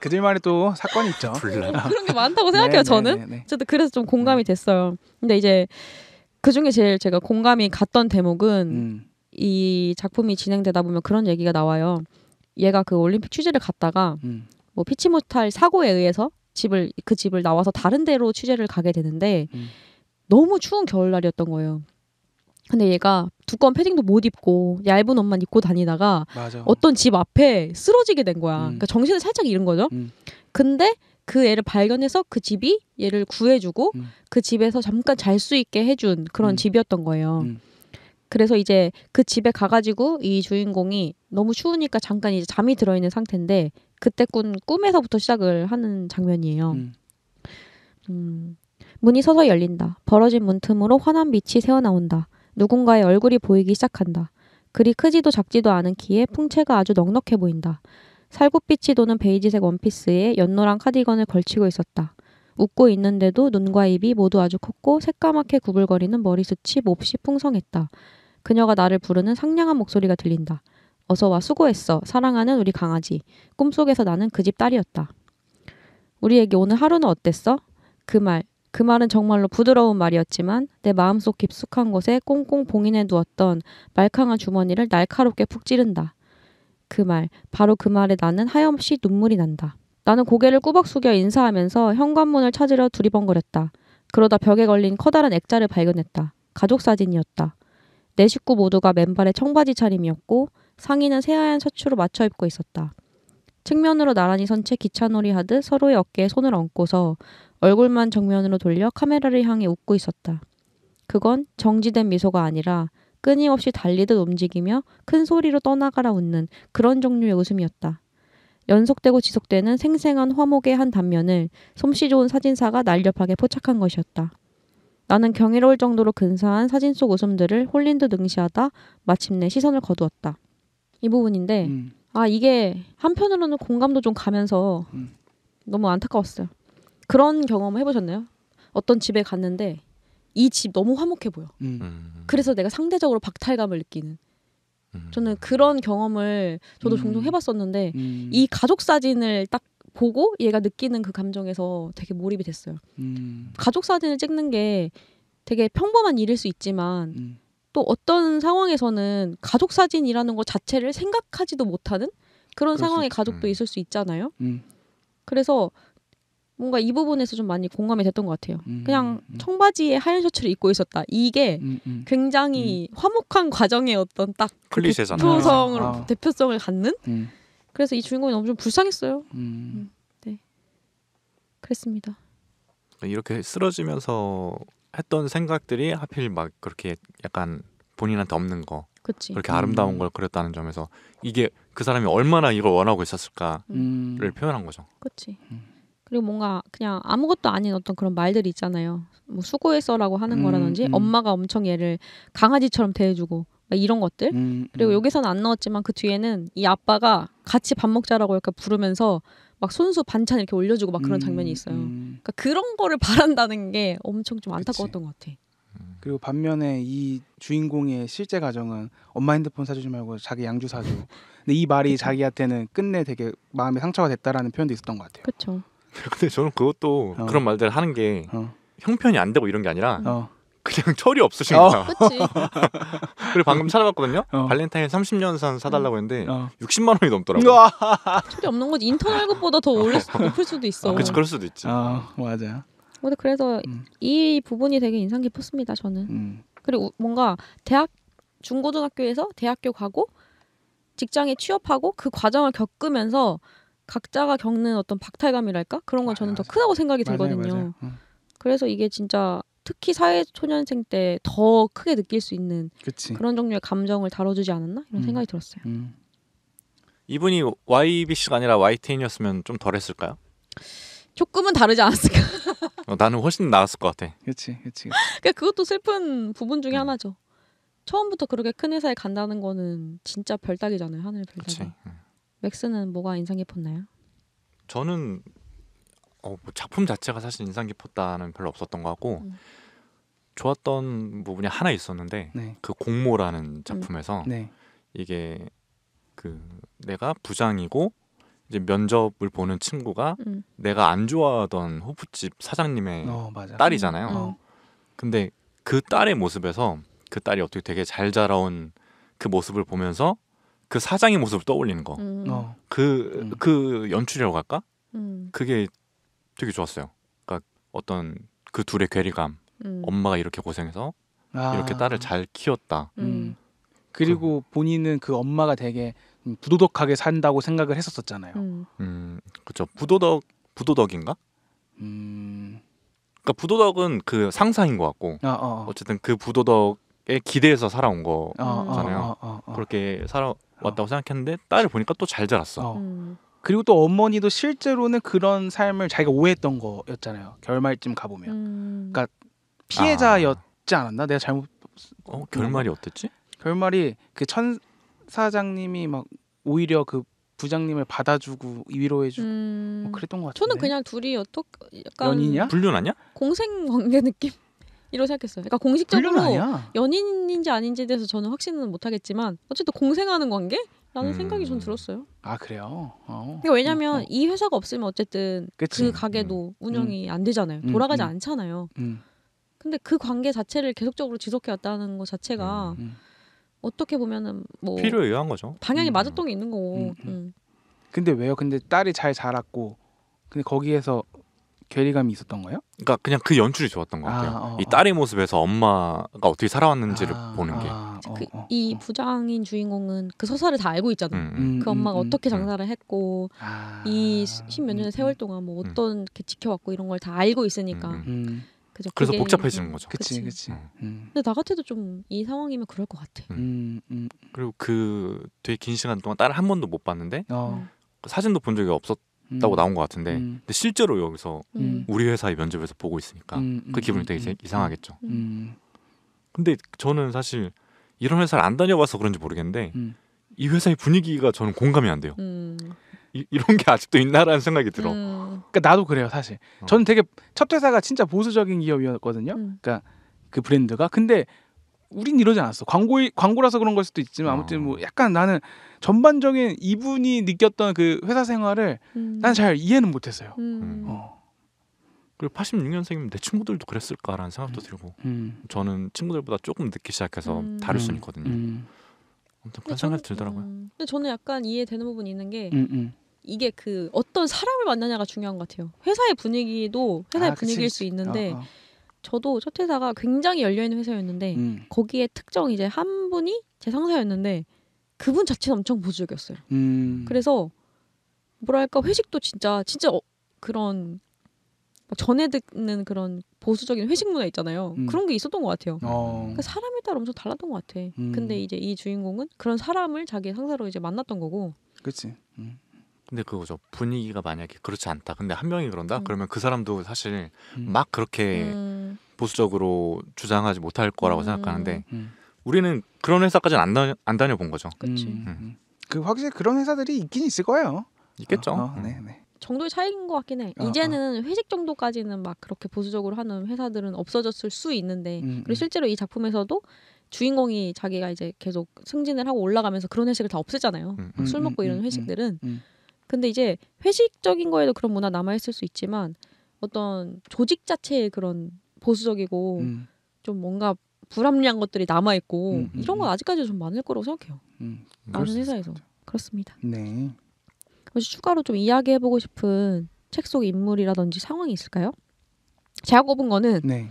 S3: 그들만의 또 사건이 있죠.
S2: 분란.
S1: 그런 게 많다고 생각해요. 저는. 저도 그래서 좀 공감이 됐어요. 근데 이제 그 중에 제일 제가 공감이 갔던 대목은 이 작품이 진행되다 보면 그런 얘기가 나와요. 얘가 그 올림픽 취재를 갔다가 뭐 피치 못할 사고에 의해서 그 집을 나와서 다른 데로 취재를 가게 되는데 너무 추운 겨울날이었던 거예요. 근데 얘가 두꺼운 패딩도 못 입고 얇은 옷만 입고 다니다가
S3: 맞아.
S1: 어떤 집 앞에 쓰러지게 된 거야. 그러니까 정신을 살짝 잃은 거죠. 근데 그 애를 발견해서 그 집이 얘를 구해주고 그 집에서 잠깐 잘 수 있게 해준 그런 집이었던 거예요. 그래서 이제 그 집에 가가지고 이 주인공이 너무 추우니까 잠깐 이제 잠이 들어있는 상태인데 그때 꾼 꿈에서부터 시작을 하는 장면이에요. 문이 서서히 열린다. 벌어진 문틈으로 환한 빛이 새어나온다. 누군가의 얼굴이 보이기 시작한다. 그리 크지도 작지도 않은 키에 풍채가 아주 넉넉해 보인다. 살구빛이 도는 베이지색 원피스에 연노란 카디건을 걸치고 있었다. 웃고 있는데도 눈과 입이 모두 아주 컸고 새까맣게 구불거리는 머리숱이 몹시 풍성했다. 그녀가 나를 부르는 상냥한 목소리가 들린다. 어서 와 수고했어. 사랑하는 우리 강아지. 꿈속에서 나는 그 집 딸이었다. 우리에게 오늘 하루는 어땠어? 그 말은 정말로 부드러운 말이었지만 내 마음속 깊숙한 곳에 꽁꽁 봉인해 두었던 말캉한 주머니를 날카롭게 푹 찌른다. 바로 그 말에 나는 하염없이 눈물이 난다. 나는 고개를 꾸벅 숙여 인사하면서 현관문을 찾으려 두리번거렸다. 그러다 벽에 걸린 커다란 액자를 발견했다. 가족 사진이었다. 내 식구 모두가 맨발의 청바지 차림이었고 상의는 새하얀 셔츠로 맞춰 입고 있었다. 측면으로 나란히 선 채 기차놀이 하듯 서로의 어깨에 손을 얹고서 얼굴만 정면으로 돌려 카메라를 향해 웃고 있었다. 그건 정지된 미소가 아니라 끊임없이 달리듯 움직이며 큰 소리로 떠나가라 웃는 그런 종류의 웃음이었다. 연속되고 지속되는 생생한 화목의 한 단면을 솜씨 좋은 사진사가 날렵하게 포착한 것이었다. 나는 경이로울 정도로 근사한 사진 속 웃음들을 홀린 듯 응시하다 마침내 시선을 거두었다. 이 부분인데 이게 한편으로는 공감도 좀 가면서 너무 안타까웠어요. 그런 경험 해보셨나요? 어떤 집에 갔는데 이 집 너무 화목해 보여. 그래서 내가 상대적으로 박탈감을 느끼는. 저는 그런 경험을 저도 종종 해봤었는데 이 가족 사진을 딱 보고 얘가 느끼는 그 감정에서 되게 몰입이 됐어요. 가족 사진을 찍는 게 되게 평범한 일일 수 있지만 또 어떤 상황에서는 가족 사진이라는 것 자체를 생각하지도 못하는 그런 상황의 가족도 있을 수 있잖아요. 그래서 뭔가 이 부분에서 좀 많이 공감이 됐던 것 같아요. 그냥 청바지에 하얀 셔츠를 입고 있었다. 이게 굉장히 화목한 과정의 어떤 딱
S2: 클리셰잖아요.
S1: 대표성을 갖는. 그래서 이 주인공이 너무 좀 불쌍했어요. 네, 그랬습니다.
S2: 이렇게 쓰러지면서 했던 생각들이 하필 막 그렇게 약간 본인한테 없는 거
S1: 그치.
S2: 그렇게 아름다운 걸 그렸다는 점에서 이게 그 사람이 얼마나 이걸 원하고 있었을까를 표현한 거죠.
S1: 그치. 그리고 뭔가 그냥 아무것도 아닌 어떤 그런 말들이 있잖아요. 뭐 수고했어라고 하는 거라든지 엄마가 엄청 얘를 강아지처럼 대해주고 막 이런 것들. 그리고 여기서는 안 나왔지만 그 뒤에는 이 아빠가 같이 밥 먹자라고 이렇게 부르면서 막 손수 반찬 이렇게 올려주고 막 그런 장면이 있어요. 그러니까 그런 거를 바란다는 게 엄청 좀 안타까웠던 것 같아.
S3: 그리고 반면에 이 주인공의 실제 가정은 엄마 핸드폰 사주지 말고 자기 양주 사줘. 근데 이 말이
S1: 그쵸.
S3: 자기한테는 끝내 되게 마음에 상처가 됐다라는 표현도 있었던 것 같아요.
S1: 그렇죠.
S2: 근데 저는 그것도 그런 말들 하는 게 형편이 안 되고 이런 게 아니라 그냥 철이 없으신 거야.
S1: 그렇지.
S2: 그리고 방금 찾아봤거든요. 발렌타인 30년산 사달라고 했는데 60만 원이 넘더라고요.
S1: 철이 없는 거지. 인턴 월급보다 더 높을 수도 있어.
S2: 그치, 그럴 수도 있지.
S3: 맞아.
S1: 근데 그래서 이 부분이 되게 인상 깊었습니다. 저는. 그리고 뭔가 대학 중고등학교에서 대학교 가고 직장에 취업하고 그 과정을 겪으면서 각자가 겪는 어떤 박탈감이랄까? 그런 건 저는 더 크다고 생각이 들거든요. 그래서 이게 진짜 특히 사회초년생 때 더 크게 느낄 수 있는
S3: 그치.
S1: 그런 종류의 감정을 다뤄주지 않았나? 이런 생각이 들었어요.
S2: 이분이 YBC가 아니라 YTN이었으면 좀 덜 했을까요?
S1: 조금은 다르지 않았을까?
S2: 나는 훨씬 나았을 것 같아.
S3: 그치.
S1: 그러니까 그것도 슬픈 부분 중에 하나죠. 처음부터 그렇게 큰 회사에 간다는 거는 진짜 별따기잖아요. 하늘 별따기.
S2: 그치.
S1: 맥스는 뭐가 인상 깊었나요?
S2: 저는 뭐 작품 자체가 사실 인상 깊었다는 별로 없었던 것 같고 좋았던 부분이 하나 있었는데
S3: 네.
S2: 그 공모라는 작품에서
S3: 네.
S2: 이게 그 내가 부장이고 이제 면접을 보는 친구가 내가 안 좋아하던 호프집 사장님의
S3: 맞아.
S2: 딸이잖아요. 근데 그 딸의 모습에서 그 딸이 어떻게 되게 잘 자라온 그 모습을 보면서 그 사장의 모습을 떠올리는 거. 그 연출이라고 할까? 그게 되게 좋았어요. 그러니까 어떤 그 둘의 괴리감. 엄마가 이렇게 고생해서 이렇게 딸을 잘 키웠다.
S3: 그리고 본인은 그 엄마가 되게 부도덕하게 산다고 생각을 했었잖아요.
S2: 그렇죠. 부도덕인가? 그러니까 부도덕은 그 상사인 것 같고 어쨌든 그 부도덕에 기대해서 살아온 거잖아요. 그렇게 살아왔다고 생각했는데 딸을 보니까 또 잘 자랐어.
S3: 그리고 또 어머니도 실제로는 그런 삶을 자기가 오해했던 거였잖아요. 결말쯤 가보면. 그러니까 피해자였지 않았나? 내가 잘못
S2: 결말이 어땠지?
S3: 결말이 그 천 사장님이 막 오히려 그 부장님을 받아주고 위로해주고 뭐 그랬던 것 같은데.
S1: 저는 그냥 둘이 약간
S3: 연인이야?
S2: 불륜 아니야?
S1: 공생 관계 느낌? 이라고 생각했어요. 그러니까 공식적으로
S3: 불륜 아니야.
S1: 연인인지 아닌지에 대해서 저는 확신은 못하겠지만 어쨌든 공생하는 관계라는 생각이 전 들었어요.
S3: 아 그래요?
S1: 그러니까 왜냐면 이 회사가 없으면 어쨌든
S3: 그치.
S1: 그 가게도 운영이 안 되잖아요. 돌아가지 않잖아요. 근데 그 관계 자체를 계속적으로 지속해왔다는 것 자체가 어떻게 보면은 뭐
S2: 필요에 의한 거죠.
S1: 방향이 맞았던 게 있는 거고.
S3: 근데 왜요? 근데 딸이 잘 자랐고 근데 거기에서 괴리감이 있었던 거예요?
S2: 그러니까 그냥 그 연출이 좋았던 것 같아요. 이 딸의 모습에서 엄마가 어떻게 살아왔는지를 보는 게.
S1: 이 부장인 주인공은 그 서사를 다 알고 있잖아요. 그 엄마가 어떻게 장사를 했고 이 10몇 년의 세월 동안 뭐 어떤 이렇게 지켜왔고 이런 걸 다 알고 있으니까. 그죠?
S2: 그래서 복잡해지는 거죠.
S3: 그치.
S1: 근데 나 같아도 좀 이 상황이면 그럴 것 같아.
S2: 그리고 그 되게 긴 시간 동안 딸을 한 번도 못 봤는데 그 사진도 본 적이 없었다고 나온 것 같은데 근데 실제로 여기서 우리 회사의 면접에서 보고 있으니까 그 기분이 되게 이상하겠죠. 근데 저는 사실 이런 회사를 안 다녀봐서 그런지 모르겠는데 이 회사의 분위기가 저는 공감이 안 돼요. 이런 게 아직도 있나라는 생각이 들어.
S3: 그러니까 나도 그래요 사실. 저는 되게 첫 회사가 진짜 보수적인 기업이었거든요. 그러니까 그 브랜드가. 근데 우린 이러지 않았어. 광고라서 그런 걸 수도 있지만 아무튼 뭐 약간 나는 전반적인 이분이 느꼈던 그 회사 생활을 난 잘 이해는 못했어요.
S2: 그리고 86년생이면 내 친구들도 그랬을까라는 생각도 들고 저는 친구들보다 조금 늦게 시작해서 다를 수는 있거든요. 아무튼 그런 생각이 들더라고요.
S1: 근데 저는 약간 이해되는 부분이 있는 게 이게 그 어떤 사람을 만나냐가 중요한 것 같아요. 회사의 분위기도 회사의 분위기일 수 있는데 저도 첫 회사가 굉장히 열려있는 회사였는데 거기에 특정 이제 한 분이 제 상사였는데 그분 자체는 엄청 보수적이었어요. 그래서 뭐랄까 회식도 진짜 그런 막 전해 듣는 그런 보수적인 회식 문화 있잖아요. 그런 게 있었던 것 같아요. 그러니까 사람에 따라 엄청 달랐던 것 같아. 근데 이제 이 주인공은 그런 사람을 자기 상사로 이제 만났던 거고.
S3: 그렇지.
S2: 근데 그거죠. 분위기가 만약에 그렇지 않다. 근데 한 명이 그런다? 그러면 그 사람도 사실 막 그렇게 보수적으로 주장하지 못할 거라고 생각하는데 우리는 그런 회사까지는 안 다녀본 거죠.
S1: 그렇지.
S3: 그 확실히 그런 회사들이 있긴 있을 거예요.
S2: 있겠죠.
S3: 네.
S1: 정도의 차이인 것 같긴 해. 이제는 회식 정도까지는 막 그렇게 보수적으로 하는 회사들은 없어졌을 수 있는데 그리고 실제로 이 작품에서도 주인공이 자기가 이제 계속 승진을 하고 올라가면서 그런 회식을 다 없애잖아요. 술 먹고 이런 회식들은. 근데 이제 회식적인 거에도 그런 문화 남아있을 수 있지만 어떤 조직 자체의 그런 보수적이고 좀 뭔가 불합리한 것들이 남아있고 이런 건 아직까지도 좀 많을 거라고 생각해요. 많은 회사에서. 그렇습니다.
S3: 네.
S1: 혹시 추가로 좀 이야기해보고 싶은 책 속 인물이라든지 상황이 있을까요? 제가 꼽은 거는
S3: 네.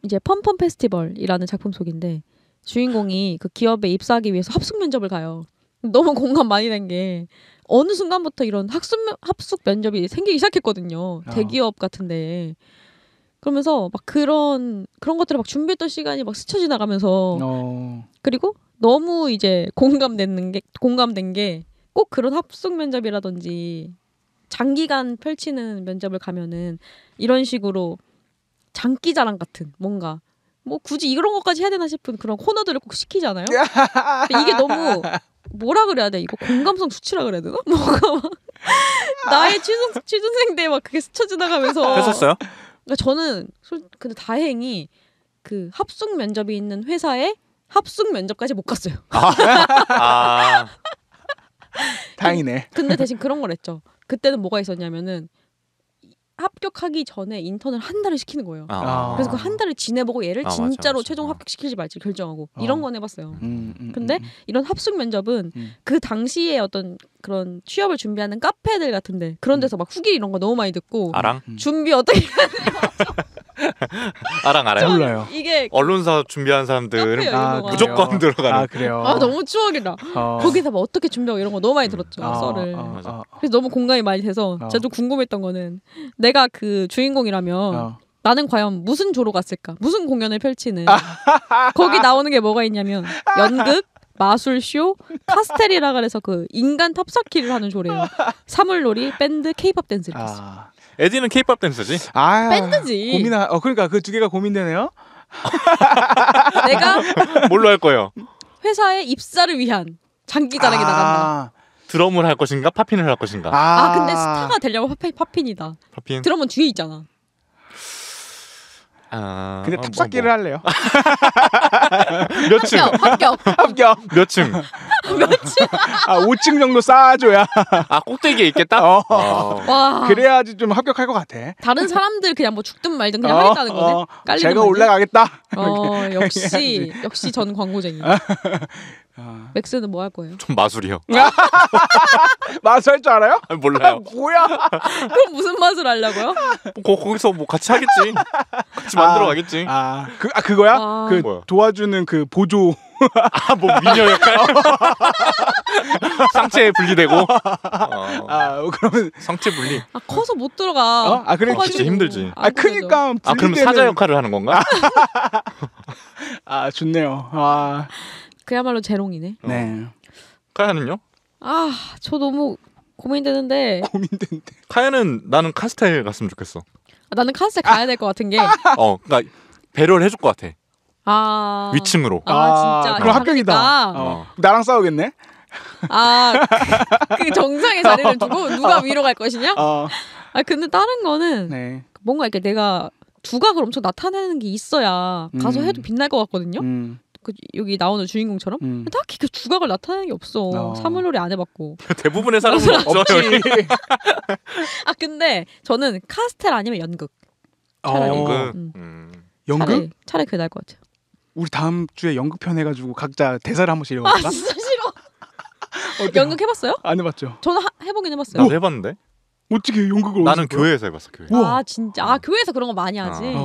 S1: 이제 펌펌 페스티벌이라는 작품 속인데 주인공이 그 기업에 입사하기 위해서 합숙 면접을 가요. 너무 공감 많이 된 게 어느 순간부터 이런 합숙 면접이 생기기 시작했거든요. 대기업 같은데. 그러면서 막 그런 것들을 막 준비했던 시간이 막 스쳐 지나가면서 그리고 너무 이제 공감된 게 꼭 그런 합숙 면접이라든지 장기간 펼치는 면접을 가면은 이런 식으로 장기자랑 같은 뭔가 뭐 굳이 이런 것까지 해야 되나 싶은 그런 코너들을 꼭 시키잖아요. 근데 이게 너무 뭐라 그래야 돼? 이거 공감성 수치라 그래야 되나? 뭐가 막 나의 취준생 때 막 그게 스쳐 지나가면서
S2: 했었어요?
S1: 그러니까 저는 근데 다행히 그 합숙 면접이 있는 회사에 합숙 면접까지 못 갔어요.
S3: 다행이네.
S1: 근데 대신 그런 걸 했죠. 그때는 뭐가 있었냐면은 합격하기 전에 인턴을 한 달을 시키는 거예요. 그래서 그 한 달을 지내보고 얘를 진짜로
S2: 맞아.
S1: 최종 합격시킬지 말지 결정하고 이런 건 해봤어요. 근데 이런 합숙 면접은 그 당시에 어떤 그런 취업을 준비하는 카페들 같은데 그런 데서 막 후기 이런 거 너무 많이 듣고
S2: 아랑?
S1: 준비 어떻게
S2: 아랑 알아요?
S3: 몰라요.
S1: 이게
S2: 언론사 준비하는 사람들은
S1: 카페요, 이런 거가.
S2: 무조건 들어가는.
S3: 그래요.
S1: 너무 추억이다. 거기서 막 어떻게 준비하고 이런 거 너무 많이 들었죠. 썰을. 그래서 너무 공감이 많이 돼서 제가 좀 궁금했던 거는 내가 그 주인공이라면 나는 과연 무슨 조로 갔을까? 무슨 공연을 펼치는? 거기 나오는 게 뭐가 있냐면 연극, 마술쇼, 카스텔이라 그래서 그 인간 탑쌓기를 하는 조래요. 사물놀이, 밴드, 케이팝 댄스 이렇게 있어요.
S2: 에디는 케이팝 댄스지?
S1: 밴드지.
S3: 그러니까 그 두 개가 고민되네요.
S1: 내가
S2: 뭘로 할 거예요?
S1: 회사에 입사를 위한 장기자랑에 나간다.
S2: 드럼을 할 것인가? 팝핀을 할 것인가?
S1: 근데 스타가 되려면 팝핀이다.
S2: 팝핀?
S1: 드럼은 뒤에 있잖아.
S3: 근데 탑쌓기를 할래요.
S2: 몇 층?
S3: 합격.
S2: 몇 층?
S3: 5층 정도 쌓아줘야.
S2: 꼭대기에 있겠다?
S1: 와.
S3: 그래야지 좀 합격할 것 같아.
S1: 다른 사람들 그냥 뭐 죽든 말든 그냥 하겠다는 거네.
S3: 제가 올라가겠다.
S1: 역시 전 광고쟁이. 맥스는 뭐 할 거예요?
S2: 좀 마술이요.
S3: 마술 할 줄 알아요?
S2: 몰라요.
S3: 뭐야?
S1: 그럼 무슨 맛을 하려고요?
S2: 거기서 뭐 같이 하겠지. 같이 만들어 가겠지.
S3: 그거야?
S2: 뭐야?
S3: 도와주는 그 보조.
S2: 뭐 미녀 역할. 상체 분리되고.
S3: 그러면
S2: 상체 분리.
S1: 커서 못 들어가.
S3: 그래
S2: 진짜 힘들지.
S3: 크니까.
S2: 그럼 사자 역할을 하는 건가?
S3: 좋네요.
S1: 그야말로 재롱이네.
S3: 네.
S2: 카야는요?
S1: 저 너무 고민되는데.
S2: 카야는 나는 카스텔 갔으면 좋겠어.
S1: 나는 카스텔 가야 될 것 같은 게.
S2: 그러니까 배려를 해줄 것 같아. 위층으로.
S1: 진짜.
S3: 그럼 합격이다. 나랑 싸우겠네.
S1: 그 정상의 자리를 두고 누가 위로 갈 것이냐? 근데 다른 거는
S3: 네.
S1: 뭔가 이렇게 내가 두각을 엄청 나타내는 게 있어야 가서 해도 빛날 것 같거든요. 여기 나오는 주인공처럼 딱히 그 두각을 나타내는 게 없어. 사물놀이 안 해봤고.
S2: 대부분의 사람은 없죠.
S1: 근데 저는 카스텔 아니면 연극. 차라리.
S3: 연극?
S1: 차라리 그게 나을 것 같아요.
S3: 우리 다음 주에 연극편 해가지고 각자 대사를 한 번씩 읽어볼까?
S1: 진짜 싫어. 연극 해봤어요?
S3: 안 해봤죠.
S1: 저는 해보긴 해봤어요.
S2: 나도 해봤는데.
S3: 어떻게 연극을
S2: 나는 교회에서 해봤어. 교회.
S1: 진짜. 교회에서 그런 거 많이 하지.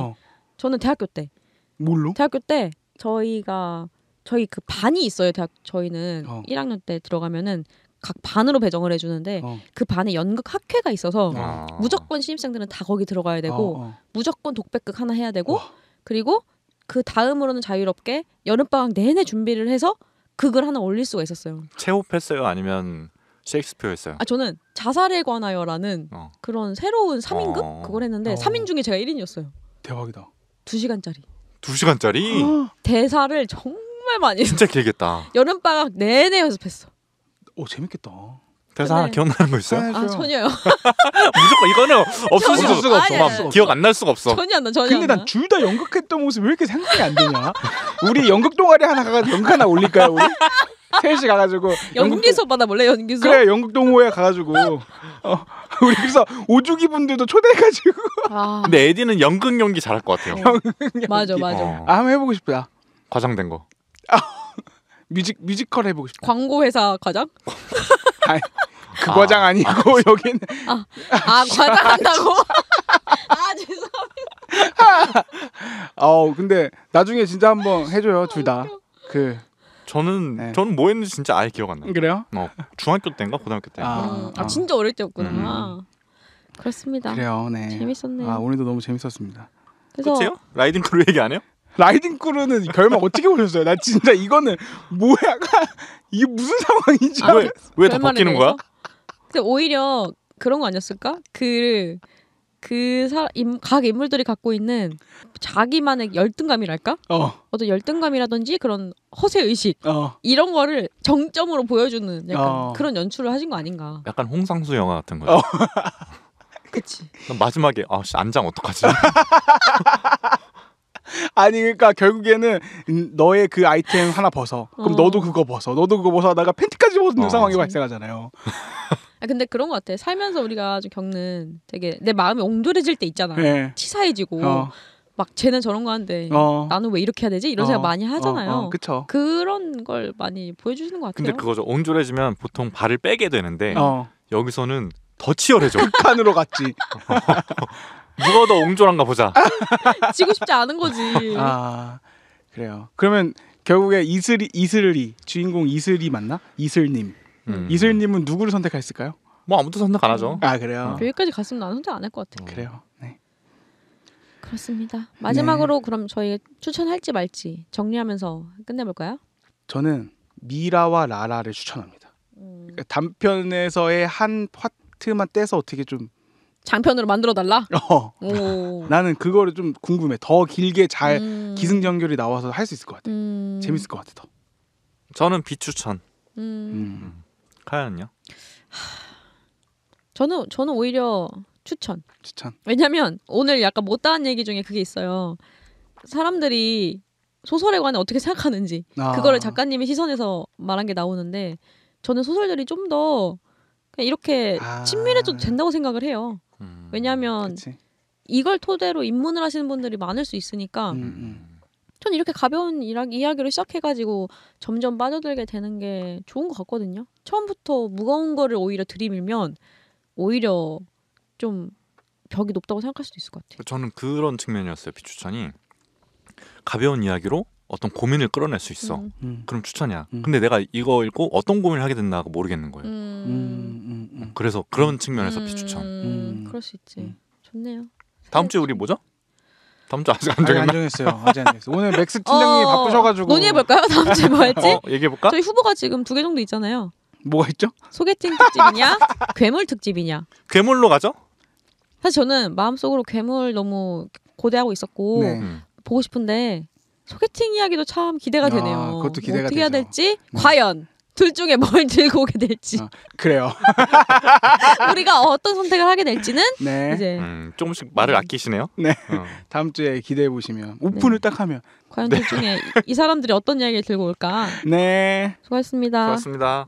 S1: 저는 대학교 때.
S3: 뭘로?
S1: 대학교 때 저희 그 반이 있어요. 저희는 1학년 때 들어가면은 각 반으로 배정을 해주는데 그 반에 연극 학회가 있어서 무조건 신입생들은 다 거기 들어가야 되고 무조건 독백극 하나 해야 되고 그리고 그 다음으로는 자유롭게 여름방학 내내 준비를 해서 극을 하나 올릴 수가 있었어요.
S2: 체홉했어요? 아니면 셰익스피어였어요?
S1: 저는 자살에 관하여라는 그런 새로운 3인극 그걸 했는데 3인 중에 제가 1인이었어요.
S3: 대박이다.
S1: 2시간짜리.
S2: 2시간짜리?
S1: 대사를 정말 많이
S2: 진짜 길겠다.
S1: 여름방학 내내 연습했어.
S3: 오 재밌겠다.
S2: 대사 하나 기억나는 거 있어요?
S1: 전혀요.
S2: 무조건 이거는 없어질 수가 없어. 기억 안 날 수가 없어.
S1: 전혀 안 나.
S3: 근데 난 둘 다 연극했던 모습 왜 이렇게 생각이 안 되냐? 우리 연극 동아리 하나 가가지고 연극 하나 올릴까요? 우리 셋이 가가지고
S1: 연극 수업 받아볼래? 연극 수업?
S3: 그래 연극 동호회 가가지고 우리 그래서 오주기 분들도 초대해가지고.
S2: 근데 에디는 연극 연기 잘할 것 같아요.
S1: 맞아.
S3: 한번 해보고 싶다.
S2: 과장된 거.
S3: 뮤지컬 해보고 싶다.
S1: 광고 회사 과장?
S3: 그 과장 아니고 여기는
S1: 과장한다고? 죄송합니다.
S3: 근데 나중에 진짜 한번 해줘요 둘 다.
S2: 저는 뭐 했는지 진짜 아예 기억 안 나요.
S3: 그래요?
S2: 중학교 때인가 고등학교 때.
S1: 진짜 어릴 때였구나. 그렇습니다.
S3: 그래요, 네.
S1: 재밌었네요.
S3: 오늘도 너무 재밌었습니다.
S2: 그렇죠? 라이딩 크루 얘기 안 해요?
S3: 라이딩 크루는 결말 어떻게 보셨어요? 나 진짜 이거는 뭐야? 이게 무슨 상황인지
S2: 왜 다 바뀌는 거야?
S1: 근데 오히려 그런 거 아니었을까? 각 인물들이 갖고 있는 자기만의 열등감이랄까? 어떤 열등감이라든지 그런 허세 의식 이런 거를 정점으로 보여주는 약간 그런 연출을 하신 거 아닌가?
S2: 약간 홍상수 영화 같은 거요.
S1: 그치.
S2: 마지막에 안장 어떡하지?
S3: 아니 그러니까 결국에는 너의 그 아이템 하나 벗어. 그럼 너도 그거 벗어. 하다가 팬티까지 벗는 상황이 발생하잖아요.
S1: 근데 그런 것 같아. 살면서 우리가 좀 겪는 되게 내 마음이 옹졸해질 때 있잖아. 치사해지고 막 쟤는 저런 거 하는데 나는 왜 이렇게 해야 되지? 이런 생각 많이 하잖아요.
S3: 그쵸.
S1: 그런 걸 많이 보여주시는 것 같아요.
S2: 근데 그거죠. 옹졸해지면 보통 발을 빼게 되는데 여기서는 더 치열해져.
S3: 극한으로 갔지.
S2: 누가 더 옹졸한가 보자.
S1: 지고 싶지 않은 거지.
S3: 그래요. 그러면 결국에 이슬이 주인공 이슬이 맞나? 이슬님. 이슬님은 누구를 선택했을까요?
S2: 뭐 아무도 선택 안 하죠.
S3: 그래요.
S1: 여기까지 갔으면 나는 선택 안 할 것 같아요.
S3: 그래요. 네.
S1: 그렇습니다. 마지막으로 그럼 저희 추천할지 말지 정리하면서 끝내볼까요?
S3: 저는 미라와 라라를 추천합니다. 그러니까 단편에서의 한 파트만 떼서 어떻게 좀
S1: 장편으로 만들어달라?
S3: 나는 그거를 좀 궁금해. 더 길게 잘 기승전결이 나와서 할 수 있을 것 같아. 재밌을 것 같아. 더.
S2: 저는 비추천. 카연은요?
S1: 저는 오히려 추천. 왜냐면 오늘 약간 못다한 얘기 중에 그게 있어요. 사람들이 소설에 관해 어떻게 생각하는지 그거를 작가님의 시선에서 말한 게 나오는데 저는 소설들이 좀 더 이렇게 친밀해져도 된다고 생각을 해요. 왜냐하면 이걸 토대로 입문을 하시는 분들이 많을 수 있으니까 전 이렇게 가벼운 이야기로 시작해가지고 점점 빠져들게 되는 게 좋은 것 같거든요. 처음부터 무거운 거를 오히려 들이밀면 오히려 좀 벽이 높다고 생각할 수도 있을 것 같아요.
S2: 저는 그런 측면이었어요. 비추천이 가벼운 이야기로 어떤 고민을 끌어낼 수 있어. 그럼 추천이야. 근데 내가 이거 읽고 어떤 고민을 하게 됐나 모르겠는 거예요. 그래서 그런 측면에서 비추천.
S1: 그럴 수 있지. 좋네요.
S2: 다음 주에 우리 뭐죠? 다음 주 아직 안 정했어요.
S3: 아직 안 정했어요. 오늘 맥스 팀장님이 바쁘셔가지고
S1: 논의해볼까요? 다음 주에 뭐 할지?
S2: 얘기해볼까?
S1: 저희 후보가 지금 2개 정도 있잖아요.
S3: 뭐가 있죠?
S1: 소개팅 특집이냐 괴물 특집이냐.
S2: 괴물로 가죠?
S1: 사실 저는 마음속으로 괴물 너무 고대하고 있었고 보고 싶은데 소개팅 이야기도 참 기대가 되네요.
S3: 그것도 기대가
S1: 어떻게 해야
S3: 되죠.
S1: 될지 과연 둘 중에 뭘 들고 오게 될지
S3: 그래요.
S1: 우리가 어떤 선택을 하게 될지는 이제
S2: 조금씩 말을 아끼시네요.
S3: 다음 주에 기대해 보시면 오픈을 딱 하면
S1: 과연 둘 중에 이 사람들이 어떤 이야기를 들고 올까.
S3: 네.
S1: 수고하셨습니다.
S2: 수고하셨습니다.